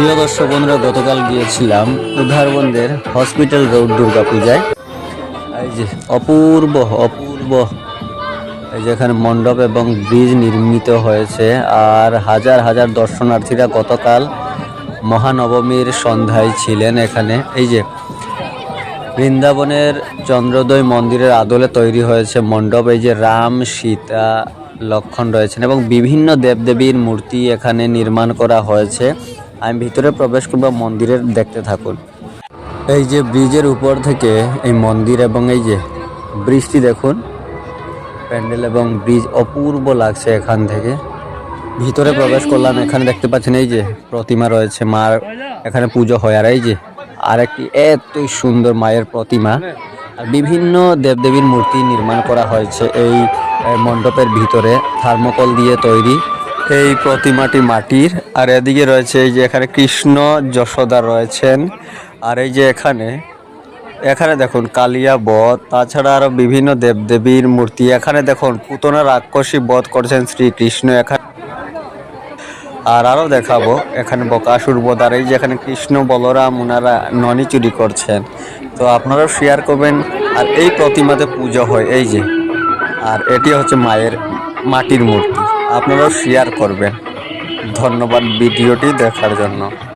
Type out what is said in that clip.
প্রিয় দর্শক বন্ধুরা, গতকাল গিয়েছিলাম উধারবন্দের হসপিটাল রোড দুর্গাপূজায়। এই যে অপূর্ব অপূর্ব, এই যে এখানে মণ্ডপ এবং ব্রিজ নির্মিত হয়েছে। আর হাজার হাজার দর্শনার্থীরা গতকাল মহানবমীর সন্ধ্যায় ছিলেন এখানে। এই যে বৃন্দাবনের চন্দ্রোদয় মন্দিরের আদলে তৈরি হয়েছে মণ্ডপ। এই যে রাম, সীতা, লক্ষণ রয়েছেন এবং বিভিন্ন দেবদেবীর মূর্তি এখানে নির্মাণ করা হয়েছে। আমি ভিতরে প্রবেশ করব, মন্দিরের দেখতে থাকুন। এই যে ব্রিজের উপর থেকে এই মন্দির এবং এই যে ব্রিজটি দেখুন, প্যান্ডেল এবং ব্রিজ অপূর্ব লাগছে। এখান থেকে ভিতরে প্রবেশ করলাম, এখানে দেখতে পাচ্ছেন এই যে প্রতিমা রয়েছে মার, এখানে পুজো হয়। আর এই যে আরেকটি এতই সুন্দর মায়ের প্রতিমা, আর বিভিন্ন দেবদেবীর মূর্তি নির্মাণ করা হয়েছে এই মণ্ডপের ভিতরে, থার্মোকল দিয়ে তৈরি। এই প্রতিমাটি মাটির। আর এদিকে রয়েছে এই যে এখানে কৃষ্ণ যশোদা রয়েছেন। আর এই যে এখানে দেখুন কালিয়া বধ, তাছাড়া আরো বিভিন্ন দেবদেবীর মূর্তি। এখানে দেখুন পুতনা রাক্ষসী বধ করছেন শ্রীকৃষ্ণ এখানে। আর আরো দেখাবো এখানে বকাসুর বধ। আর এই যে এখানে কৃষ্ণ বলরাম ওনারা ননি চুরি করছেন। তো আপনারাও শেয়ার করবেন। আর এই প্রতিমাতে পুজো হয় এই যে, আর এটি হচ্ছে মায়ের মাটির মূর্তি। আপনারাও শেয়ার করবেন। ধন্যবাদ ভিডিওটি দেখার জন্য।